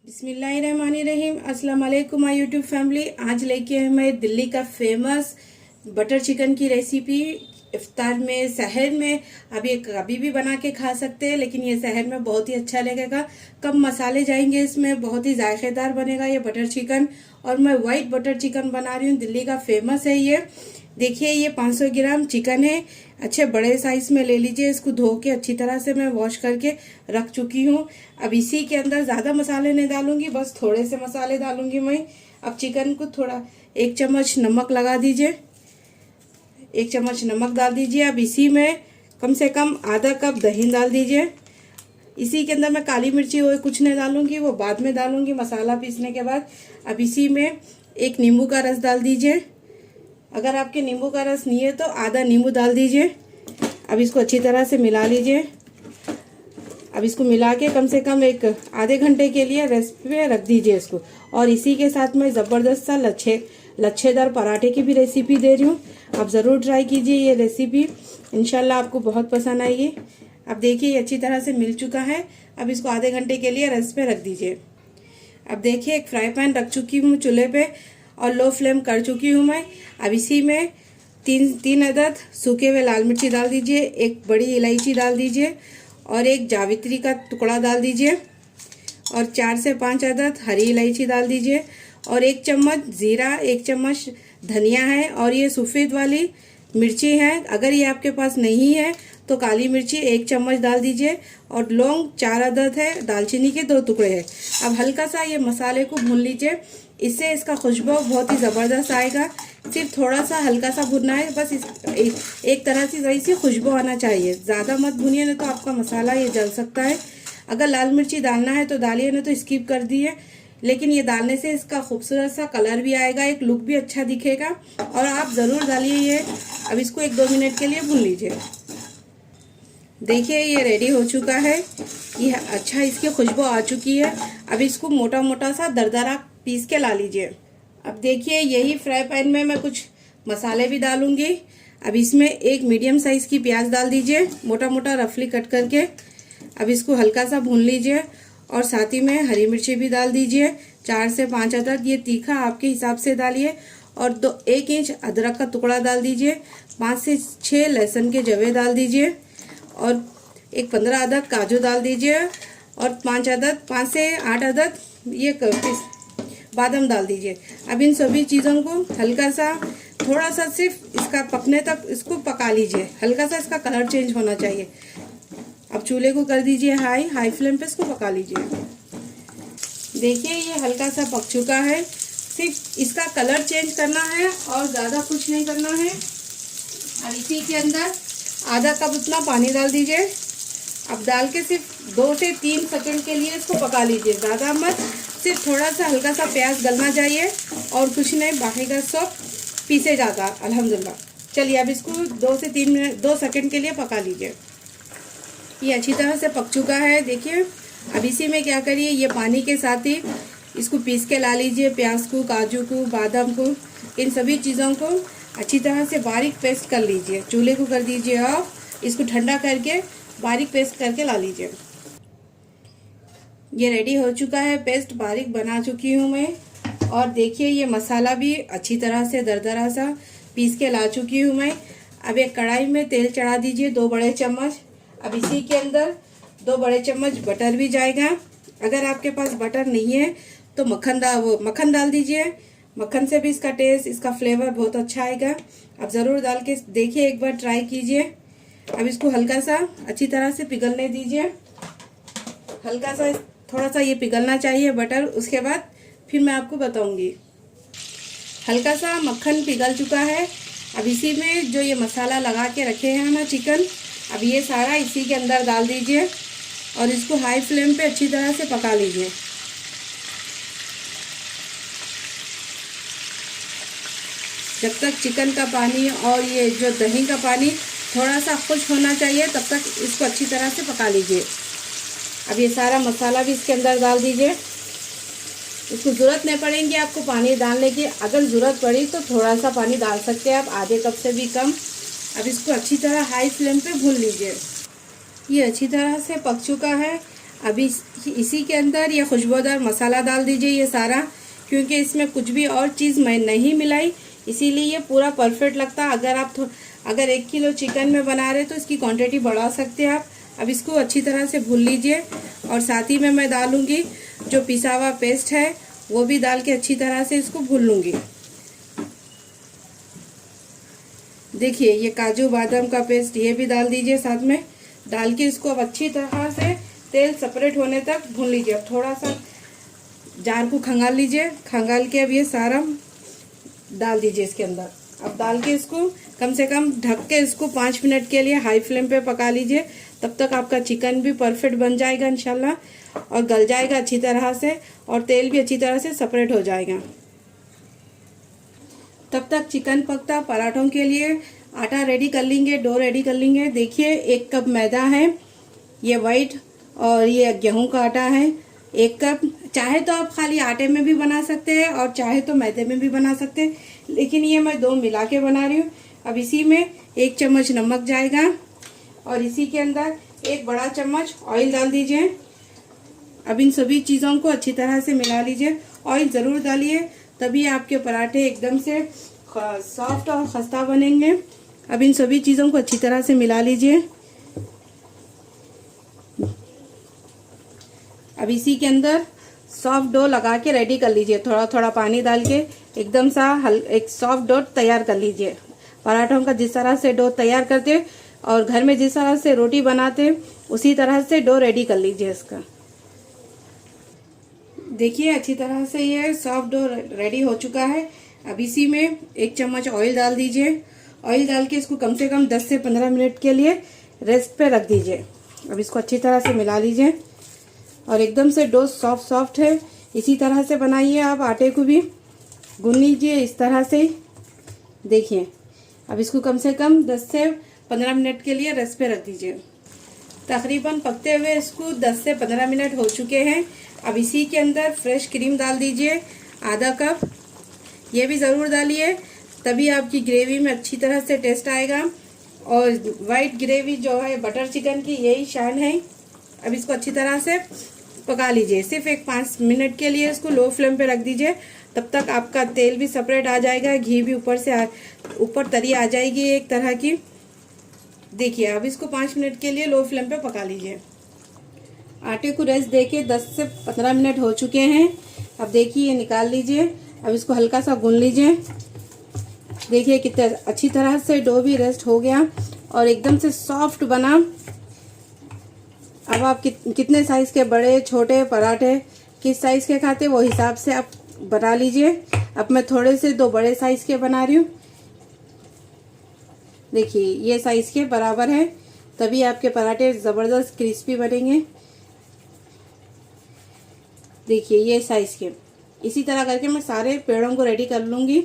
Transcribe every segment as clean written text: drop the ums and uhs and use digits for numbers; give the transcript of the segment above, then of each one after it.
बिस्मिल्लाहिर्रहमानिर्रहीम। अस्सलाम वालेकुम माय यूट्यूब फैमिली। आज लेके आए मैं दिल्ली का फेमस बटर चिकन की रेसिपी। इफ्तार में, सहर में आप ये कभी भी बना के खा सकते हैं, लेकिन ये सहर में बहुत ही अच्छा लगेगा। कम मसाले जाएंगे इसमें, बहुत ही जायकेदार बनेगा ये बटर चिकन। और मैं वाइट बटर चिकन बना रही हूँ, दिल्ली का फेमस है ये। देखिए ये 500 ग्राम चिकन है, अच्छे बड़े साइज में ले लीजिए। इसको धो के अच्छी तरह से मैं वॉश करके रख चुकी हूँ। अब इसी के अंदर ज्यादा मसाले नहीं डालूंगी, बस थोड़े से मसाले डालूंगी मैं। अब चिकन को थोड़ा 1 चम्मच नमक लगा दीजिए, 1 चम्मच नमक डाल दीजिए। अब इसी में कम से कम आधा कप दही डाल दीजिए। इसी के अंदर मैं काली मिर्ची वो कुछ नहीं डालूंगी, वो बाद में डालूंगी मसाला पीसने के बाद। अब इसी में 1 नींबू का रस डाल दीजिए। अगर आपके नींबू का रस नहीं है तो आधा नींबू डाल दीजिए। अब इसको अच्छी तरह से मिला लीजिए। अब इसको मिला के कम से कम एक आधे घंटे के लिए रेस्ट पे रख दीजिए इसको। और इसी के साथ मैं ज़बरदस्त सा लच्छेदार पराठे की भी रेसिपी दे रही हूँ। आप ज़रूर ट्राई कीजिए ये रेसिपी, इंशाल्लाह आपको बहुत पसंद आएगी। अब देखिए ये अच्छी तरह से मिल चुका है। अब इसको आधे घंटे के लिए रेस्ट पे रख दीजिए। अब देखिए एक फ्राई पैन रख चुकी हूँ चूल्हे पे और लो फ्लेम कर चुकी हूँ मैं। अब इसी में तीन अदद सूखे हुए लाल मिर्ची डाल दीजिए, 1 बड़ी इलायची डाल दीजिए और 1 जावित्री का टुकड़ा डाल दीजिए और 4 से 5 अदद हरी इलायची डाल दीजिए और 1 चम्मच जीरा, 1 चम्मच धनिया है और ये सफ़ेद वाली मिर्ची है। अगर ये आपके पास नहीं है तो काली मिर्ची 1 चम्मच डाल दीजिए और लौंग 4 अदद है, दालचीनी के 2 टुकड़े हैं। अब हल्का सा ये मसाले को भून लीजिए, इससे इसका खुशबू बहुत ही ज़बरदस्त आएगा। सिर्फ थोड़ा सा हल्का सा भुनना है बस। एक तरह से वैसी खुशबू आना चाहिए, ज़्यादा मत भुनिए नहीं तो आपका मसाला ये जल सकता है। अगर लाल मिर्ची डालना है तो डालिए, नहीं तो स्किप कर दिए। लेकिन ये डालने से इसका खूबसूरत सा कलर भी आएगा, एक लुक भी अच्छा दिखेगा और आप ज़रूर डालिए ये। अब इसको 1-2 मिनट के लिए भून लीजिए। देखिए ये रेडी हो चुका है, ये अच्छा इसकी खुशबू आ चुकी है। अब इसको मोटा मोटा सा दरदरा पीस के ला लीजिए। अब देखिए यही फ्राई पैन में मैं कुछ मसाले भी डालूंगी। अब इसमें 1 मीडियम साइज की प्याज डाल दीजिए, मोटा मोटा रफली कट करके। अब इसको हल्का सा भून लीजिए और साथ ही में हरी मिर्ची भी डाल दीजिए, 4 से 5 अदद। ये तीखा आपके हिसाब से डालिए। और 1 इंच अदरक का टुकड़ा डाल दीजिए, 5 से 6 लहसुन के जवे डाल दीजिए और 15 अदद काजू डाल दीजिए और 5 से 8 अदद ये बादाम डाल दीजिए। अब इन सभी चीज़ों को हल्का सा थोड़ा सा सिर्फ इसका पकने तक इसको पका लीजिए, हल्का सा इसका कलर चेंज होना चाहिए। अब चूल्हे को कर दीजिए हाई फ्लेम पे, इसको पका लीजिए। देखिए ये हल्का सा पक चुका है, सिर्फ इसका कलर चेंज करना है और ज़्यादा कुछ नहीं करना है। अब इसी के अंदर आधा कप उतना पानी डाल दीजिए। अब डाल के सिर्फ 2 से 3 सेकंड के लिए इसको पका लीजिए, ज़्यादा मत। सिर्फ थोड़ा सा हल्का सा प्याज गलना चाहिए और कुछ नहीं, बाकी का सब पीसे जाता अल्हम्दुलिल्लाह। चलिए अब इसको 2 से 3 मिनट 2 सेकंड के लिए पका लीजिए। ये अच्छी तरह से पक चुका है। देखिए अब इसी में क्या करिए, ये पानी के साथ ही इसको पीस के ला लीजिए, प्याज को, काजू को, बादाम को, इन सभी चीज़ों को अच्छी तरह से बारीक पेस्ट कर लीजिए। चूल्हे को कर दीजिए और इसको ठंडा करके बारीक पेस्ट करके ला लीजिए। ये रेडी हो चुका है, पेस्ट बारीक बना चुकी हूँ मैं। और देखिए ये मसाला भी अच्छी तरह से दरदरा सा पीस के ला चुकी हूँ मैं। अब एक कढ़ाई में तेल चढ़ा दीजिए, 2 बड़े चम्मच। अब इसी के अंदर 2 बड़े चम्मच बटर भी जाएगा। अगर आपके पास बटर नहीं है तो मक्खन डाल दीजिए। मक्खन से भी इसका टेस्ट, इसका फ्लेवर बहुत अच्छा आएगा। अब ज़रूर डाल के देखिए, एक बार ट्राई कीजिए। अब इसको हल्का सा अच्छी तरह से पिघलने दीजिए, हल्का सा थोड़ा सा ये पिघलना चाहिए बटर। उसके बाद फिर मैं आपको बताऊंगी। हल्का सा मक्खन पिघल चुका है। अब इसी में जो ये मसाला लगा के रखे हैं ना चिकन, अब ये सारा इसी के अंदर डाल दीजिए और इसको हाई फ्लेम पे अच्छी तरह से पका लीजिए। जब तक चिकन का पानी और ये जो दही का पानी थोड़ा सा खुश होना चाहिए, तब तक इसको अच्छी तरह से पका लीजिए। अब ये सारा मसाला भी इसके अंदर डाल दीजिए। इसको ज़रूरत नहीं पड़ेगी आपको पानी डालने की, अगर ज़रूरत पड़ी तो थोड़ा सा पानी डाल सकते हैं आप, आधे कप से भी कम। अब इसको अच्छी तरह हाई फ्लेम पे भून लीजिए। ये अच्छी तरह से पक चुका है। अभी इसी के अंदर ये खुशबूदार मसाला डाल दीजिए ये सारा, क्योंकि इसमें कुछ भी और चीज़ मैं नहीं मिलाई, इसीलिए ये पूरा परफेक्ट लगता है। अगर 1 किलो चिकन में बना रहे तो इसकी क्वांटिटी बढ़ा सकते हैं आप। अब इसको अच्छी तरह से भून लीजिए और साथ ही में मैं डालूंगी जो पिसा हुआ पेस्ट है वो भी डाल के अच्छी तरह से इसको भून लूँगी। देखिए ये काजू बादाम का पेस्ट ये भी डाल दीजिए साथ में। डाल के इसको अब अच्छी तरह से तेल सेपरेट होने तक भून लीजिए। अब थोड़ा सा जार को खंगाल लीजिए, खंगाल के अब ये सारा डाल दीजिए इसके अंदर। अब डाल के इसको कम से कम ढक के इसको 5 मिनट के लिए हाई फ्लेम पे पका लीजिए। तब तक आपका चिकन भी परफेक्ट बन जाएगा इंशाल्लाह और गल जाएगा अच्छी तरह से और तेल भी अच्छी तरह से सेपरेट हो जाएगा। तब तक चिकन पकता पराठों के लिए आटा रेडी कर लेंगे, डो रेडी कर लेंगे। देखिए 1 कप मैदा है, ये वाइट, और ये गेहूं का आटा है 1 कप। चाहे तो आप खाली आटे में भी बना सकते हैं और चाहे तो मैदे में भी बना सकते हैं, लेकिन ये मैं 2 मिला के बना रही हूँ। अब इसी में 1 चम्मच नमक जाएगा और इसी के अंदर 1 बड़ा चम्मच ऑयल डाल दीजिए। अब इन सभी चीज़ों को अच्छी तरह से मिला लीजिए। ऑयल ज़रूर डालिए, तभी आपके पराठे एकदम से सॉफ्ट और खस्ता बनेंगे। अब इन सभी चीज़ों को अच्छी तरह से मिला लीजिए। अब इसी के अंदर सॉफ्ट डो लगा के रेडी कर लीजिए। थोड़ा थोड़ा पानी डाल के एकदम सा एक सॉफ्ट डो तैयार कर लीजिए। पराठों का जिस तरह से डो तैयार करते और घर में जिस तरह से रोटी बनाते उसी तरह से डो रेडी कर लीजिए इसका। देखिए अच्छी तरह से ये सॉफ्ट डो रेडी हो चुका है। अब इसी में 1 चम्मच ऑयल डाल दीजिए। ऑयल डाल के इसको कम से कम 10 से 15 मिनट के लिए रेस्ट पे रख दीजिए। अब इसको अच्छी तरह से मिला लीजिए और एकदम से डो सॉफ्ट है। इसी तरह से बनाइए आप, आटे को भी गूंद लीजिए इस तरह से। देखिए अब इसको कम से कम 10 से 15 मिनट के लिए रेस्ट पे रख दीजिए। तकरीबन पकते हुए इसको 10 से 15 मिनट हो चुके हैं। अब इसी के अंदर फ्रेश क्रीम डाल दीजिए आधा कप, ये भी ज़रूर डालिए, तभी आपकी ग्रेवी में अच्छी तरह से टेस्ट आएगा। और वाइट ग्रेवी जो है बटर चिकन की यही शान है। अब इसको अच्छी तरह से पका लीजिए। सिर्फ 5 मिनट के लिए इसको लो फ्लेम पे रख दीजिए। तब तक आपका तेल भी सेपरेट आ जाएगा, घी भी ऊपर तरी आ जाएगी एक तरह की। देखिए अब इसको 5 मिनट के लिए लो फ्लेम पे पका लीजिए। आटे को रेस्ट देके 10 से 15 मिनट हो चुके हैं। अब देखिए निकाल लीजिए। अब इसको हल्का सा गूंद लीजिए। देखिए कितने अच्छी तरह से डो भी रेस्ट हो गया और एकदम से सॉफ्ट बना। अब आप कितने साइज के बड़े छोटे पराठे किस साइज के खाते वो हिसाब से आप बना लीजिए। अब मैं थोड़े से 2 बड़े साइज के बना रही हूँ। देखिए ये साइज के बराबर है, तभी आपके पराठे जबरदस्त क्रिस्पी बनेंगे। देखिए ये साइज के, इसी तरह करके मैं सारे पेड़ों को रेडी कर लूंगी।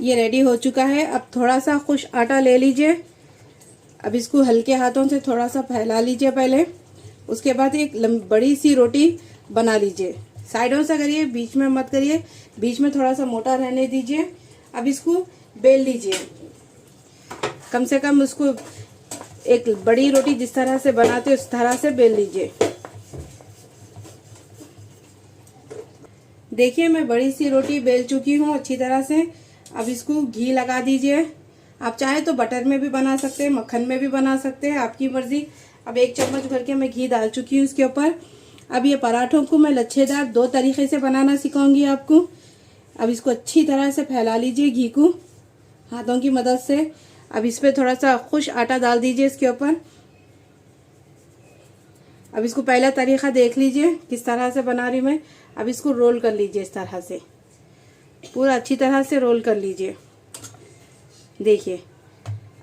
ये रेडी हो चुका है। अब थोड़ा सा खुश आटा ले लीजिए। अब इसको हल्के हाथों से थोड़ा सा फैला लीजिए पहले। उसके बाद एक बड़ी सी रोटी बना लीजिए। साइडों से करिए, बीच में मत करिए, बीच में थोड़ा सा मोटा रहने दीजिए। अब इसको बेल लीजिए। कम से कम उसको एक बड़ी रोटी जिस तरह से बनाते उस तरह से बेल लीजिए। देखिए मैं बड़ी सी रोटी बेल चुकी हूँ अच्छी तरह से। अब इसको घी लगा दीजिए। आप चाहे तो बटर में भी बना सकते हैं, मक्खन में भी बना सकते हैं, आपकी मर्जी। अब 1 चम्मच भर के मैं घी डाल चुकी हूँ इसके ऊपर। अब ये पराठों को मैं लच्छेदार 2 तरीके से बनाना सिखाऊंगी आपको। अब इसको अच्छी तरह से फैला लीजिए घी को हाथों की मदद से। अब इस पर थोड़ा सा खुश आटा डाल दीजिए इसके ऊपर। अब इसको पहला तरीका देख लीजिए किस तरह से बना रही मैं। अब इसको रोल कर लीजिए इस तरह से, पूरा अच्छी तरह से रोल कर लीजिए। देखिए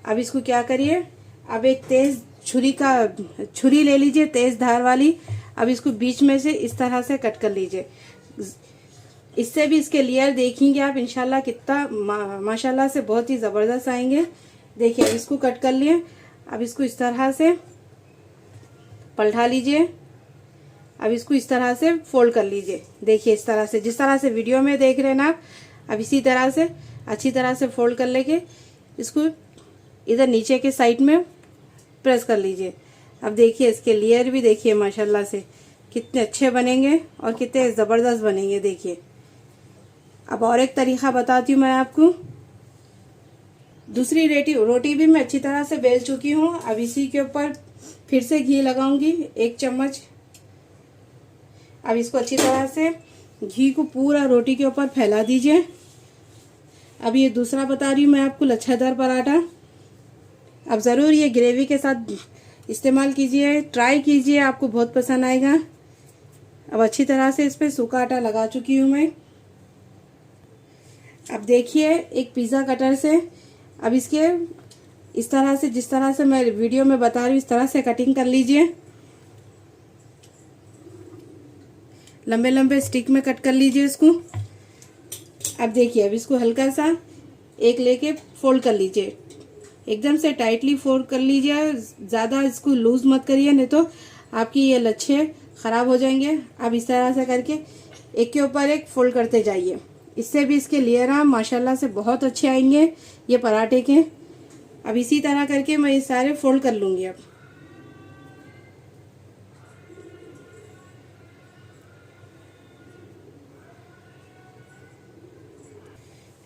अब इसको क्या करिए, अब एक तेज छुरी ले लीजिए, तेज धार वाली। अब इसको बीच में से इस तरह से कट कर लीजिए। इससे भी इसके लेयर देखेंगे आप इंशाल्लाह कितना माशाल्लाह से बहुत ही ज़बरदस्त आएंगे। देखिए अब इसको कट कर लिए। अब इसको इस तरह से पलटा लीजिए। अब इसको इस तरह से फोल्ड कर लीजिए। देखिए इस तरह से, जिस तरह से वीडियो में देख रहे हैं ना आप, अब इसी तरह से अच्छी तरह से फोल्ड कर लेके इसको इधर नीचे के साइड में प्रेस कर लीजिए। अब देखिए इसके लेयर भी देखिए माशाल्लाह से कितने अच्छे बनेंगे और कितने ज़बरदस्त बनेंगे। देखिए अब और एक तरीका बताती हूँ मैं आपको। दूसरी रोटी भी मैं अच्छी तरह से बेल चुकी हूँ। अब इसी के ऊपर फिर से घी लगाऊंगी 1 चम्मच। अब इसको अच्छी तरह से घी को पूरा रोटी के ऊपर फैला दीजिए। अब ये दूसरा बता रही हूँ मैं आपको लच्छेदार पराठा। अब ज़रूर ये ग्रेवी के साथ इस्तेमाल कीजिए, ट्राई कीजिए, आपको बहुत पसंद आएगा। अब अच्छी तरह से इस पर सूखा आटा लगा चुकी हूँ मैं। अब देखिए एक पिज़्ज़ा कटर से अब इसके इस तरह से, जिस तरह से मैं वीडियो में बता रही हूँ, इस तरह से कटिंग कर लीजिए। लंबे लंबे स्टिक में कट कर लीजिए इसको। अब देखिए अब इसको हल्का सा एक लेके फोल्ड कर लीजिए, एकदम से टाइटली फोल्ड कर लीजिए, ज़्यादा इसको लूज मत करिए, नहीं तो आपकी ये लच्छे ख़राब हो जाएंगे। अब इस तरह से करके एक के ऊपर एक फोल्ड करते जाइए, इससे भी इसके लेयर माशाल्लाह से बहुत अच्छे आएंगे ये पराठे के। अब इसी तरह करके मैं ये सारे फोल्ड कर लूँगी। अब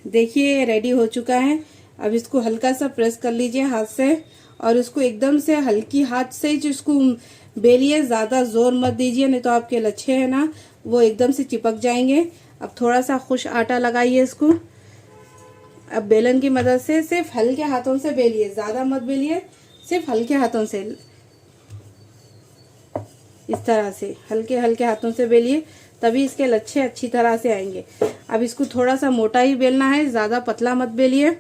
देखिए रेडी हो चुका है। अब इसको हल्का सा प्रेस कर लीजिए हाथ से और इसको एकदम से हल्की हाथ से ही इसको बेलिए, ज़्यादा जोर मत दीजिए, नहीं तो आपके लच्छे हैं ना वो एकदम से चिपक जाएंगे। अब थोड़ा सा खुश आटा लगाइए इसको। अब बेलन की मदद से सिर्फ हल्के हाथों से बेलिए, ज़्यादा मत बेलिए, सिर्फ हल्के हाथों से, इस तरह से हल्के हल्के हाथों से बेलिए, तभी इसके लच्छे अच्छी तरह से आएंगे। अब इसको थोड़ा सा मोटा ही बेलना है, ज़्यादा पतला मत बेलिए।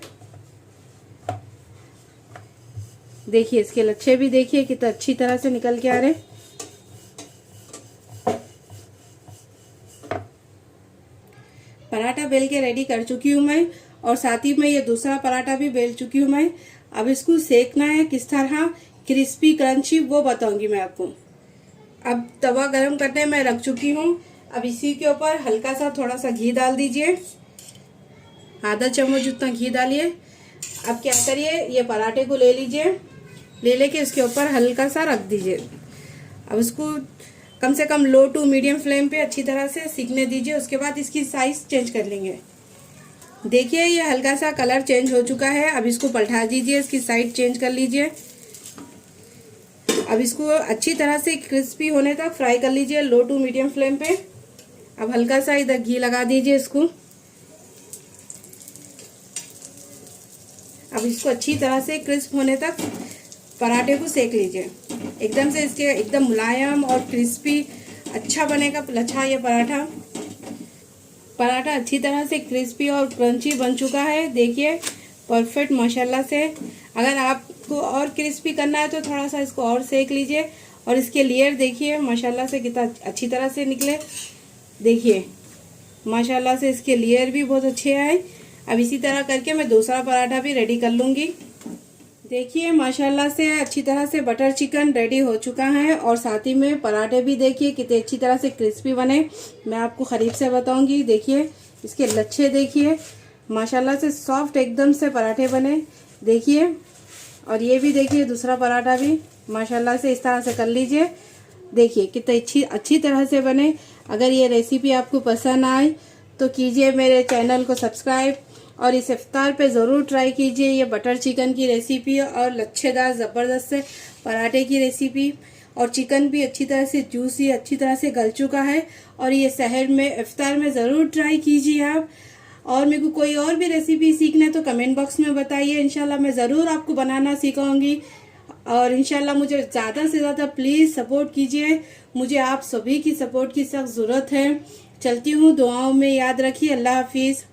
देखिए इसके लच्छे भी देखिए कितना अच्छी तरह से निकल के आ रहे। पराठा बेल के रेडी कर चुकी हूँ मैं और साथ ही में ये दूसरा पराठा भी बेल चुकी हूँ मैं। अब इसको सेकना है किस तरह क्रिस्पी क्रंची वो बताऊंगी मैं आपको। अब तवा गरम करने में रख चुकी हूँ। अब इसी के ऊपर हल्का सा थोड़ा सा घी डाल दीजिए, आधा चम्मच उतना घी डालिए। अब क्या करिए, ये पराठे को ले लीजिए, ले लेके इसके ऊपर हल्का सा रख दीजिए। अब इसको कम से कम लो टू मीडियम फ्लेम पे अच्छी तरह से सीखने दीजिए। उसके बाद इसकी साइज चेंज कर लेंगे। देखिए ये हल्का सा कलर चेंज हो चुका है। अब इसको पलटा दीजिए, इसकी साइड चेंज कर लीजिए। अब इसको अच्छी तरह से क्रिस्पी होने तक फ्राई कर लीजिए लो टू मीडियम फ्लेम पे। अब हल्का सा इधर घी लगा दीजिए इसको। अब इसको अच्छी तरह से क्रिस्प होने तक पराठे को सेक लीजिए, एकदम से इसके एकदम मुलायम और क्रिस्पी अच्छा बनेगा लच्छा। ये पराठा अच्छी तरह से क्रिस्पी और क्रंची बन चुका है। देखिए परफेक्ट माशाल्लाह से। अगर आपको और क्रिस्पी करना है तो थोड़ा सा इसको और सेक लीजिए। और इसके लेयर देखिए माशाल्लाह से कितना अच्छी तरह से निकले। देखिए माशाल्लाह से इसके लेयर भी बहुत अच्छे आए। अब इसी तरह करके मैं दूसरा पराठा भी रेडी कर लूँगी। देखिए माशाल्लाह से अच्छी तरह से बटर चिकन रेडी हो चुका है और साथ ही में पराठे भी देखिए कितने अच्छी तरह से क्रिस्पी बने। मैं आपको करीब से बताऊंगी। देखिए इसके लच्छे देखिए माशाल्लाह से सॉफ्ट एकदम से पराठे बने। देखिए और ये भी देखिए दूसरा पराठा भी माशाल्लाह से इस तरह से कर लीजिए। देखिए कितने अच्छी तरह से बने। अगर ये रेसिपी आपको पसंद आए तो कीजिए मेरे चैनल को सब्सक्राइब और इस इफ्तार पे ज़रूर ट्राई कीजिए ये बटर चिकन की रेसिपी और लच्छेदार ज़बरदस्त से पराठे की रेसिपी। और चिकन भी अच्छी तरह से जूसी अच्छी तरह से गल चुका है। और ये सहर में इफ्तार में ज़रूर ट्राई कीजिए आप। और मेरे को कोई और भी रेसिपी सीखना तो कमेंट बॉक्स में बताइए, इंशाल्लाह मैं ज़रूर आपको बनाना सिखाऊंगी। और इंशाल्लाह मुझे ज़्यादा से ज़्यादा प्लीज़ सपोर्ट कीजिए। मुझे आप सभी की सपोर्ट की सख्त ज़रूरत है। चलती हूँ, दुआओं में याद रखिए। अल्लाह हाफिज़।